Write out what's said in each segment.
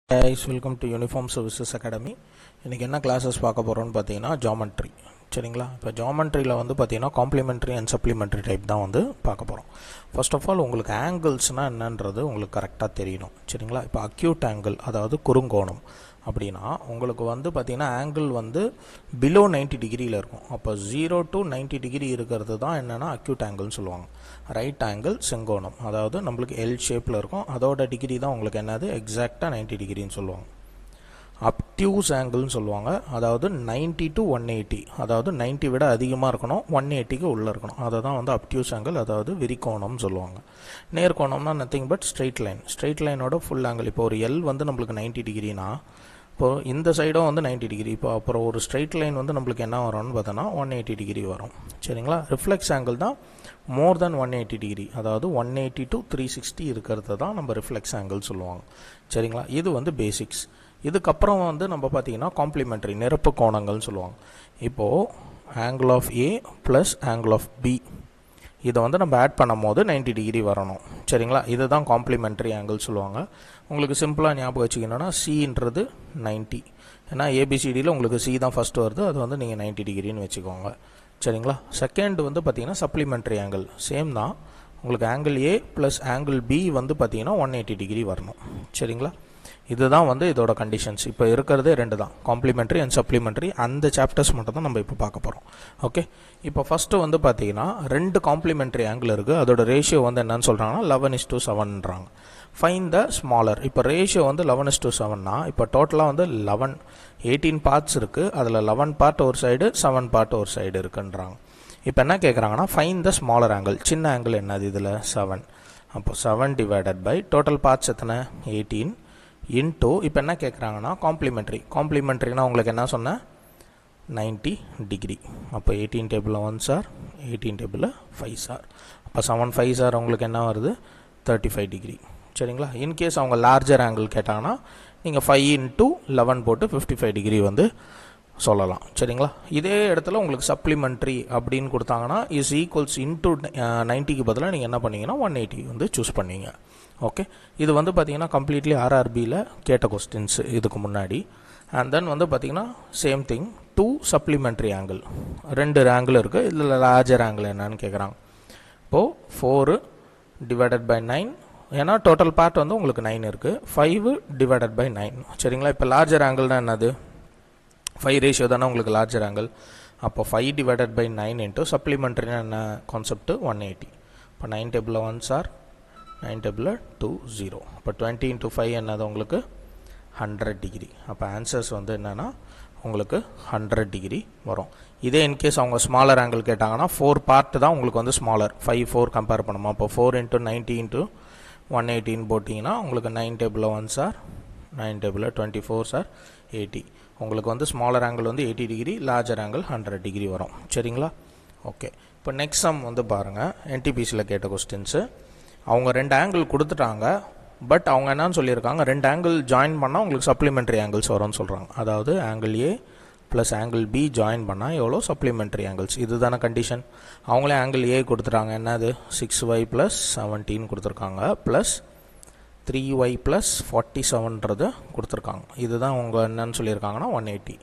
Guys, welcome to Uniform Services Academy. இன்னைக்கு என்ன classes பார்க்க போறோம்னு பாத்தீங்கன்னா ஜியோமெட்ரி. சரிங்களா? இப்போ ஜியோமெட்ரியில வந்து பாத்தீங்கன்னா காம்ப்ளிமெண்டரி அண்ட் சப்ளிமெண்டரி டைப் தான் வந்து பார்க்க போறோம். ஃபர்ஸ்ட் ஆஃப் ஆல் உங்களுக்கு ஆங்கிள்ஸ்னா என்னன்றது உங்களுக்கு கரெக்ட்டா தெரியணும். சரிங்களா? இப்போ அக்யூட் ஆங்கிள் அதாவது குறுங்கோணம் அப்படினா உங்களுக்கு வந்து பாத்தீங்கன்னா ஆங்கிள் வந்து below 90 டிகிரில இருக்கும். அப்ப 0 to 90 டிகிரி இருக்குறது தான் என்னன்னா அக்யூட் ஆங்கிள்னு சொல்லுவாங்க. ரைட் ஆங்கிள் செங்கோணம் அதாவது நமக்கு L ஷேப்ல இருக்கும். அதோட டிகிரி தான் உங்களுக்கு என்னது எக்ஸாக்ட்டா 90 டிகிரின்னு சொல்லுவாங்க. obtuse ஆங்கிள்னு சொல்லுவாங்க. அதாவது 90 to 180 அதாவது 90 விட அதிகமா இருக்கணும் 180 க்கு உள்ள இருக்கணும். அத தான் வந்து obtuse ஆங்கிள் அதாவது விரிகோணம் சொல்லுவாங்க. நேர்கோணம்னா nothing but straight line. straight lineோட full angle இப்போ ஒரு L வந்து நமக்கு 90 டிகிரினா இப்போ இந்த சைடும் வந்து 90 டிகிரி இப்போ அப்புறம் ஒரு ஸ்ட்ரெயிட் லைன் வந்து நமக்கு என்ன வரும்னு பார்த்தோன்னா 180 டிகிரி வரும். சரிங்களா? ரிஃப்ளெக்ஸ் ஆங்கிள் தான் மோர் தென் 180 டிகிரி அதாவது 180 to 360 இருக்கிறது தான் நம்ம ரிஃப்ளெக்ஸ் ஆங்கிள் சொல்லுவாங்க. சரிங்களா? இது வந்து பேசிக்ஸ். இதுக்கப்புறம் வந்து நம்ம பார்த்தீங்கன்னா காம்ப்ளிமெண்டரி நிரப்பு கோணங்கள்னு சொல்லுவாங்க. இப்போது angle of A plus angle of B இதை வந்து நம்ம ஆட் பண்ணும் போது 90 டிகிரி வரணும். சரிங்களா? இதுதான் காம்ப்ளிமெண்டரி ஆங்கிள் சொல்லுவாங்க. உங்களுக்கு சிம்பிளாக ஞாபகம் வச்சுக்கணும்னா சின்றது 90 ஏன்னா ஏபிசிடியில் உங்களுக்கு சி தான் ஃபஸ்ட்டு வருது அது வந்து நீங்கள் 90 டிகிரின்னு வச்சுக்கோங்க. சரிங்களா? செகண்ட் வந்து பார்த்தீங்கன்னா சப்ளிமெண்டரி ஆங்கிள் சேம் தான் உங்களுக்கு angle A plus angle B வந்து பார்த்தீங்கன்னா 180 டிகிரி வரணும். சரிங்களா? இதுதான் வந்து இதோட கண்டிஷன்ஸ். இப்போ இருக்கிறதே ரெண்டு தான் காம்ப்ளிமெண்டரி அண்ட் சப்ளிமெண்டரி. அந்த சாப்டர்ஸ் மட்டும் தான் நம்ம இப்போ பார்க்க போகிறோம். ஓகே, இப்போ ஃபஸ்ட்டு வந்து பார்த்தீங்கன்னா ரெண்டு காம்ப்ளிமெண்டரி ஆங்கிள் இருக்குது. அதோட ரேஷியோ வந்து என்னன்னு சொல்கிறாங்கன்னா 11:7ன்றாங்க. Find the smaller. இப்போ ரேஷியோ வந்து 11:7னா இப்போ டோட்டலாக வந்து 18 பார்ட்ஸ் இருக்குது. அதில் 11 பார்ட் ஒரு சைடு 7 பார்ட் ஒரு சைடு இருக்குன்றாங்க. இப்போ என்ன கேட்குறாங்கன்னா ஃபைன் த ஸ்மாலர் ஆங்கிள். சின்ன ஆங்கிள் என்னது இதில் 7. அப்போ 7 டிவைடட் பை டோட்டல் பார்ட்ஸ் எத்தனை 18 இன்டூ இப்போ என்ன கேட்குறாங்கன்னா காம்ப்ளிமெண்ட்ரினா உங்களுக்கு என்ன சொன்னேன் 90 டிகிரி. அப்போ 18 டேபிளில் 1 சார் 18 டேபிளில் 5 சார். அப்போ 7 5 சார் உங்களுக்கு என்ன வருது 35 டிகிரி. சரிங்களா? இன்கேஸ் அவங்க லார்ஜர் ஆங்கிள் கேட்டாங்கன்னா நீங்கள் 5 இன்டூ 11 போட்டு 55 டிகிரி வந்து சொல்லலாம். சரிங்களா? இதே இடத்துல உங்களுக்கு சப்ளிமெண்ட்ரி அப்படின்னு கொடுத்தாங்கன்னா இஸ் ஈக்குவல்ஸ் இன்டூ 90க்கு பதிலாக நீங்கள் என்ன பண்ணீங்கன்னா 180 வந்து சூஸ் பண்ணீங்க. ஓகே, இது வந்து பார்த்தீங்கன்னா கம்ப்ளீட்லி ஆர்ஆர்பியில் கேட்ட கொஸ்டின்ஸ் இதுக்கு முன்னாடி. அண்ட் தென் வந்து பார்த்தீங்கன்னா சேம் திங் 2 சப்ளிமெண்ட்ரி ஆங்கிள். ரெண்டு ஆங்கிள் இருக்குது. இதில் லார்ஜர் ஆங்கிள் என்னன்னு கேட்குறாங்க. இப்போது 4 டிவைடட் பை 9 ஏன்னா டோட்டல் பார்ட் வந்து உங்களுக்கு 9 இருக்குது. 5 டிவைடட் பை 9. சரிங்களா? இப்போ லார்ஜர் ஆங்கிள்னா என்னது 5 ரேஷியோ தானே உங்களுக்கு லார்ஜர் ஆங்கிள். அப்போ 5 டிவைடட் பை 9 இன்ட்டு சப்ளிமெண்ட்ரினா என்ன கான்செப்ட் 180. இப்போ 9 டேபிளில் 1 சார் 9 டேபிளில் 2 0. இப்போ 20 இன்ட்டு 5 என்னது உங்களுக்கு 100 டிகிரி. அப்போ ஆன்சர்ஸ் வந்து என்னென்னா உங்களுக்கு 100 டிகிரி வரும். இதே இன்கேஸ் அவங்க ஸ்மாலர் ஆங்கிள் கேட்டாங்கன்னா 4 பார்ட் தான் உங்களுக்கு வந்து ஸ்மாலர் 5 4 கம்பேர் பண்ணுமா. அப்போ 4 இன்ட்டு 90 இன்ட்டு 180 போட்டிங்கன்னா உங்களுக்கு 9 டேபிளில் 1 சார் 9 டேபிளில் 24 சார் 80. உங்களுக்கு வந்து ஸ்மாலர் ஆங்கிள் வந்து 80 டிகிரி லார்ஜர் ஆங்கிள் 100 டிகிரி வரும். சரிங்களா? ஓகே, இப்போ நெக்ஸ்ட் சம் வந்து பாருங்கள். என்டிபிசியில் கேட்ட கொஸ்டின்ஸு. அவங்க ரெண்டு ஆங்கிள் கொடுத்துட்டாங்க. பட் அவங்க என்னன்னு சொல்லியிருக்காங்க ரெண்டு ஆங்கிள் ஜாயின் பண்ணால் உங்களுக்கு சப்ளிமெண்ட்ரி ஆங்கிள்ஸ் வரும்னு சொல்கிறாங்க. அதாவது angle A plus angle B join பண்ணால் எவ்வளோ சப்ளிமெண்ட்ரி ஆங்கிள்ஸ். இது தானே கண்டிஷன். அவங்களே ஆங்கிள் ஏ கொடுத்துட்டாங்க என்னது 6y ப்ளஸ் 17 கொடுத்துருக்காங்க ப்ளஸ் 3y ப்ளஸ் 47ன்றது கொடுத்துருக்காங்க. இதுதான் அவங்க என்னன்னு சொல்லியிருக்காங்கன்னா 180.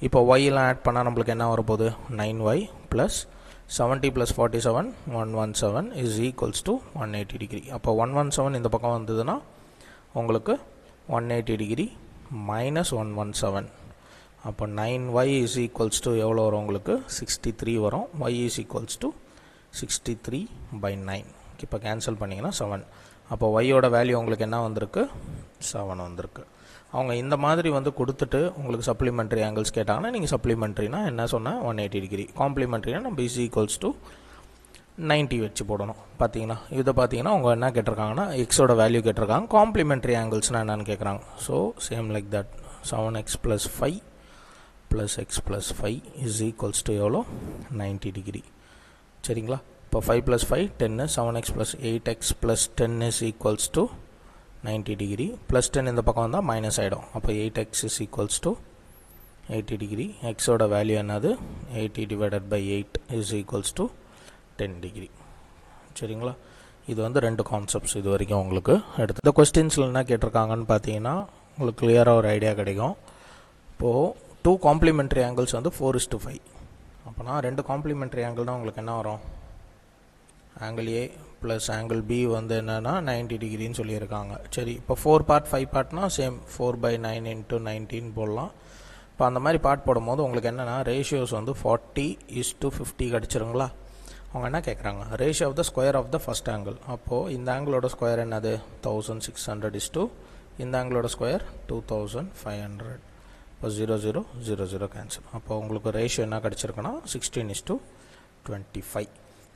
இப்போ ஒய்லாம் ஆட் பண்ணால் நம்மளுக்கு என்ன வரப்போகுது 9y plus 70 plus 47 117 is equals to 180 degree. அப்போ 117 இந்த பக்கம் வந்ததுன்னா உங்களுக்கு 180 டிகிரி மைனஸ் 117. அப்போ 9y இஸ் ஈக்குவல்ஸ் டு எவ்வளோ வரும் உங்களுக்கு 63 வரும். y is equals to 63 by 9. இப்போ கேன்சல் பண்ணிங்கன்னா 7. அப்போ ஒய்யோட வேல்யூ உங்களுக்கு என்ன வந்திருக்கு 7 வந்திருக்கு. அவங்க இந்த மாதிரி வந்து கொடுத்துட்டு உங்களுக்கு சப்ளிமெண்ட்ரி ஆங்கிள்ஸ் கேட்டாங்கன்னா நீங்கள் சப்ளிமெண்ட்ரினா என்ன சொன்னால் 180 டிகிரி. காம்ப்ளிமெண்ட்ரினா நம்ம இஸ் ஈக்குவல்ஸ் டு 90 வச்சு போடணும். பார்த்தீங்கன்னா இதை பார்த்தீங்கன்னா அவங்க என்ன கேட்டிருக்காங்கன்னா எக்ஸோட வேல்யூ கேட்டிருக்காங்க. காம்ப்ளிமெண்ட்ரி ஆங்கிள்ஸ்னால் என்னென்னு கேட்குறாங்க. So same like that 7x plus 5 plus x plus 5 is equals to எவ்வளோ 90 டிகிரி. சரிங்களா? இப்போ 5 plus 5 10 7x plus 8x plus 10 is equals to 90 degree. Plus 10 இந்த பக்கம் வந்தால் மைனஸ் ஆகிடும். அப்போ 8x is equals to 80 degree. எக்ஸோட வேல்யூ என்னது 80 divided by 8 is equals to 10 degree. சரிங்களா? இது வந்து ரெண்டு கான்செப்ட்ஸ் இது வரைக்கும் உங்களுக்கு எடுத்து. இந்த கொஸ்டின்ஸில் என்ன கேட்டிருக்காங்கன்னு பார்த்தீங்கன்னா உங்களுக்கு கிளியராக ஒரு ஐடியா கிடைக்கும். இப்போது 2 காம்ப்ளிமெண்ட்ரி ஆங்கிள்ஸ் வந்து 4:5. அப்போனா 2 காம்ப்ளிமெண்ட்ரி ஆங்கிள்னால் உங்களுக்கு என்ன வரும்? Angle A plus angle B வந்து என்னென்னா 90 டிகிரின்னு சொல்லியிருக்காங்க. சரி, இப்போ 4 பார்ட் 5 பார்ட்னா சேம் 4/9 × 19 போடலாம். இப்போ அந்த மாதிரி பார்ட் போடும்போது உங்களுக்கு என்னென்னா ரேஷியோஸ் வந்து 40:50 கிடச்சிருங்களா? அவங்க என்ன கேட்குறாங்க? Ratio of the square of the first angle. அப்போது இந்த ஆங்கிளோட ஸ்கொயர் என்னது? 1600 இந்த ஆங்கிளோட ஸ்கொயர் 2500. இப்போ 0 0 0 0 கேன்சல். அப்போ உங்களுக்கு ரேஷியோ என்ன கிடச்சிருக்குன்னா 16:25.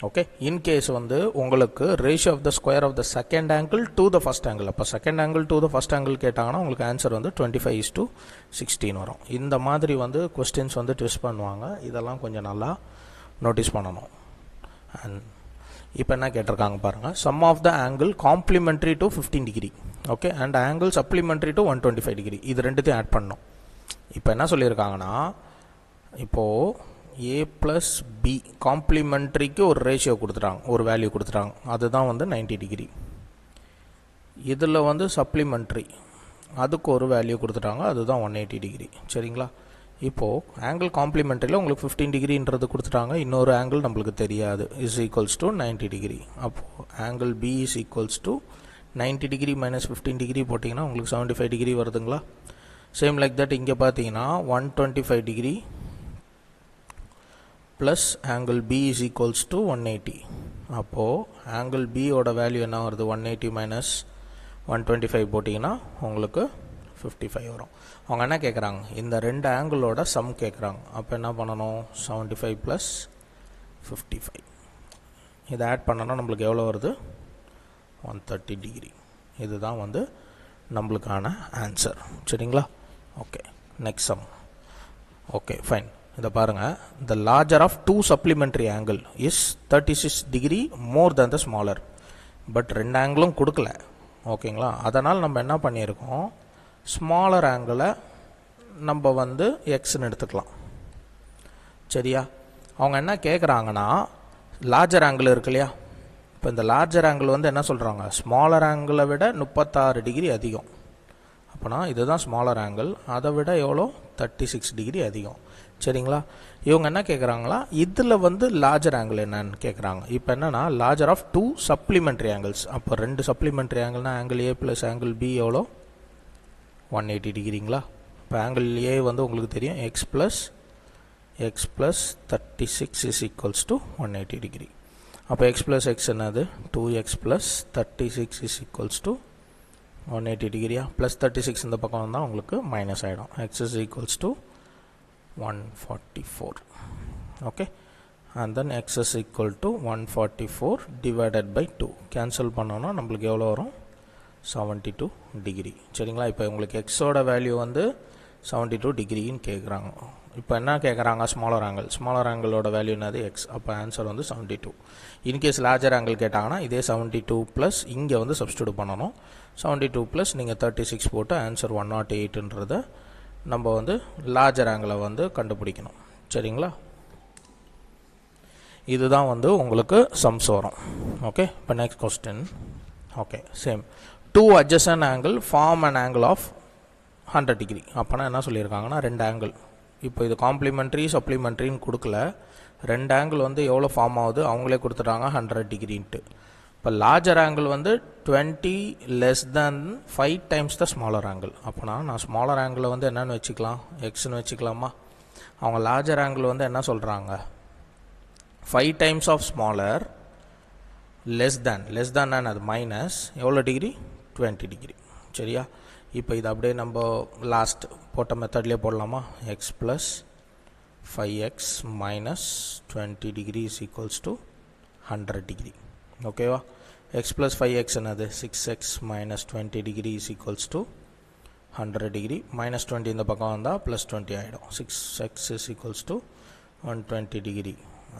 ஓகே, இன்கேஸ் வந்து உங்களுக்கு ratio of the square of the second angle to the first angle, அப்போ second angle to the first angle கேட்டாங்கன்னா உங்களுக்கு ஆன்சர் வந்து 25:16 வரும். இந்த மாதிரி வந்து கொஸ்டின்ஸ் வந்து ட்விஸ்ட் பண்ணுவாங்க. இதெல்லாம் கொஞ்சம் நல்லா நோட்டீஸ் பண்ணணும். அண்ட் இப்போ என்ன கேட்டிருக்காங்க பாருங்கள், sum of the angle complementary to 15 degree, okay, and angle supplementary to 125 degree, இது ரெண்டுத்தையும் ஆட் பண்ணணும். இப்போ என்ன சொல்லியிருக்காங்கன்னா, இப்போது ஏ ப்ளஸ் பி காம்ப்ளிமெண்ட்ரிக்கு ஒரு ரேஷியோ கொடுத்துட்டாங்க, ஒரு வேல்யூ கொடுத்துட்டாங்க, அதுதான் வந்து 90 டிகிரி. இதில் வந்து சப்ளிமெண்ட்ரி அதுக்கு ஒரு வேல்யூ கொடுத்துட்டாங்க, அதுதான் 180 டிகிரி. சரிங்களா? இப்போது ஆங்கிள் காம்ப்ளிமெண்ட்ரியில் உங்களுக்கு 15 டிகிரின்றது கொடுத்துட்டாங்க, இன்னொரு ஆங்கிள் நம்மளுக்கு தெரியாது, இஸ் ஈக்குவல்ஸ் டு 90 டிகிரி. அப்போது angle B is equals to 90 degree minus 15 degree போட்டிங்கன்னா உங்களுக்கு 75 டிகிரி வருதுங்களா? சேம் லைக் தட் இங்கே பார்த்தீங்கன்னா 125 degree plus angle B is equals to 180. அப்போது ஆங்கிள் பியோட வேல்யூ என்ன வருது? 180 மைனஸ் 125 போட்டிங்கன்னா உங்களுக்கு 55 வரும். அவங்க என்ன கேட்குறாங்க? இந்த ரெண்டு ஆங்கிளோட சம் கேட்குறாங்க. அப்போ என்ன பண்ணணும்? 75 ப்ளஸ் 55 இதை ஆட் பண்ணோன்னா நம்மளுக்கு எவ்வளோ வருது? 130 டிகிரி. இதுதான் வந்து நம்மளுக்கான ஆன்சர். சரிங்களா? Okay, next sum. Okay, fine. இதை பாருங்கள், the larger of two supplementary angle is 36 degree more than the smaller. But ரெண்டு ஆங்கிளும் கொடுக்கல, ஓகேங்களா? அதனால் நம்ம என்ன பண்ணியிருக்கோம், ஸ்மாலர் ஆங்கிளை நம்ம வந்து எக்ஸ்ன்னு எடுத்துக்கலாம். சரியா? அவங்க என்ன கேட்குறாங்கன்னா, லார்ஜர் ஆங்கிள் இருக்கு இல்லையா? இப்போ இந்த லார்ஜர் ஆங்கிள் வந்து என்ன சொல்கிறாங்க? ஸ்மாலர் ஆங்கிளை விட 36 டிகிரி அதிகம். அப்போனா இதுதான் ஸ்மாலர் ஆங்கிள், அதை விட எவ்வளோ? 36 டிகிரி அதிகம். சரிங்களா? இவங்க என்ன கேட்குறாங்களா, இதில் வந்து லார்ஜர் ஆங்கிள் என்னன்னு கேட்குறாங்க. இப்போ என்னென்னா லார்ஜர் ஆஃப் 2 சப்ளிமெண்ட்ரி ஆங்கிள்ஸ். அப்போ 2 சப்ளிமெண்ட்ரி ஆங்கிள்னா angle A plus angle B எவ்வளோ? 180 டிகிரிங்களா? இப்போ ஆங்கிள் ஏ வந்து உங்களுக்கு தெரியும், x plus 36 is equals to 180 degree. அப்போ எக்ஸ் ப்ளஸ் எக்ஸ் என்னது? 2x plus 36 is equals to 180 டிகிரியா? ப்ளஸ் 36 இந்த பக்கம் வந்தால் உங்களுக்கு மைனஸ் ஆகிடும். X is equals to 144. okay, and then x is equal to 144 divided by 2. Cancel பண்ணோன்னா நம்மளுக்கு எவ்வளோ வரும்? 72 டிகிரி. சரிங்களா? இப்போ உங்களுக்கு எக்ஸோட வேல்யூ வந்து 72 டிகிரின்னு கேட்குறாங்க. இப்போ என்ன கேட்குறாங்க? ஸ்மாலர் ஆங்கிளோட வேல்யூ என்னது? எக்ஸ். அப்போ ஆன்சர் வந்து 72. இன்கேஸ் லார்ஜர் ஆங்கிள் கேட்டாங்கன்னா இதே 72 ப்ளஸ் இங்கே வந்து சப்ஸ்டியூட் பண்ணணும். 72 ப்ளஸ் நீங்கள் 36 போட்டு ஆன்சர் 108ன்றதை நம்ம வந்து லார்ஜர் ஆங்கிளை வந்து கண்டுபிடிக்கணும். சரிங்களா? இதுதான் வந்து உங்களுக்கு சம்ஸ் வரும். ஓகே, இப்போ next question. Okay, same. 2 adjacent angle form an angle of 100 degree. அப்போனா என்ன சொல்லியிருக்காங்கன்னா, ரெண்டு ஆங்கிள், இப்போ இது காம்ப்ளிமெண்ட்ரி சப்ளிமெண்ட்ரின்னு கொடுக்கல, ரெண்டு ஆங்கிள் வந்து எவ்வளோ ஃபார்ம் ஆகுது அவங்களே கொடுத்துட்டாங்க, 100 டிகிரின்ட்டு. இப்போ லார்ஜர் ஆங்கிள் வந்து 20 less than 5 times the smaller angle. அப்போனா நான் ஸ்மாலர் ஆங்கிளை வந்து என்னென்னு வச்சுக்கலாம்? எக்ஸ்ன்னு வச்சுக்கலாமா? அவங்க லார்ஜர் ஆங்கிள் வந்து என்ன சொல்கிறாங்க? 5 times of smaller less than அது மைனஸ் எவ்வளோ டிகிரி? 20 டிகிரி. சரியா? இப்போ இது அப்படியே நம்ம லாஸ்ட் போட்ட மெத்தட்லேயே போடலாமா? X plus 5x minus 20 degree is equals to 100 degree. ஓகேவா? எக்ஸ் ப்ளஸ் 5x என்னது? 6x minus 20 degree is equals to 100 degree. Minus 20 இந்த பக்கம் வந்தால் ப்ளஸ் 20 ஆகிடும். 6x is equals to 120 degree.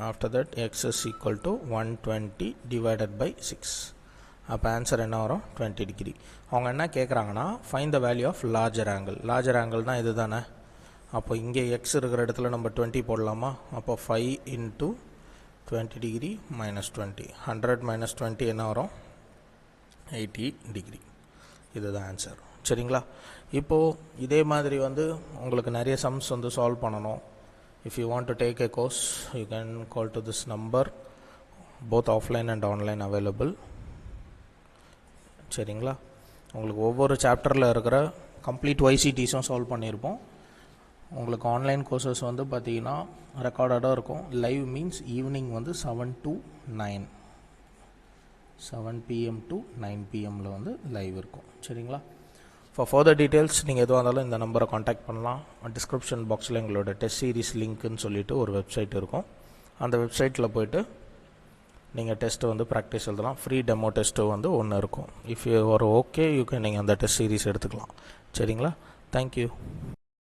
After that x is equal to 120 divided by 6. அப்போ answer என்ன வரும்? 20 degree. அவங்க என்ன கேட்குறாங்கன்னா, find the value of larger angle. Larger ஆங்கிள்னால் இது தானே. அப்போ இங்கே எக்ஸ் இருக்கிற இடத்துல நம்ம 20 போடலாமா? அப்போ 5 இன்ட்டு 20 டிகிரி மைனஸ் 20. 100 மைனஸ் 20 என்ன வரும்? 80 டிகிரி. இதுதான் ஆன்சர். சரிங்களா. இப்போது இதே மாதிரி வந்து உங்களுக்கு நிறைய சம்ஸ் வந்து சால்வ் பண்ணணும். If you want to take a course you can call to this number, both offline and online available. சரிங்களா. உங்களுக்கு ஒவ்வொரு சாப்டரில் இருக்கிற கம்ப்ளீட் YCTஸும் சால்வ் பண்ணியிருப்போம். உங்களுக்கு ஆன்லைன் கோர்சஸ் வந்து பார்த்தீங்கன்னா ரெக்கார்டடாக இருக்கும். லைவ் மீன்ஸ் ஈவினிங் வந்து 7 to 9, 7 PM to 9 PMல வந்து லைவ் இருக்கும். சரிங்களா. ஃபார் ஃபர்தர் டீட்டெயில்ஸ் நீங்கள் எதுவாக இருந்தாலும் இந்த நம்பரை காண்டாக்ட் பண்ணலாம். டிஸ்கிரிப்ஷன் பாக்ஸில் எங்களோட டெஸ்ட் சீரிஸ் லிங்க்குன்னு சொல்லிட்டு ஒரு வெப்சைட் இருக்கும். அந்த வெப்சைட்டில் போய்ட்டு நீங்கள் டெஸ்ட்டு வந்து ப்ராக்டிஸ் எழுதலாம். ஃப்ரீ டெமோ டெஸ்ட்டு வந்து ஒன்று இருக்கும். If you are okay you can நீங்கள் அந்த டெஸ்ட் சீரிஸ் எடுத்துக்கலாம். சரிங்களா. தேங்க்யூ.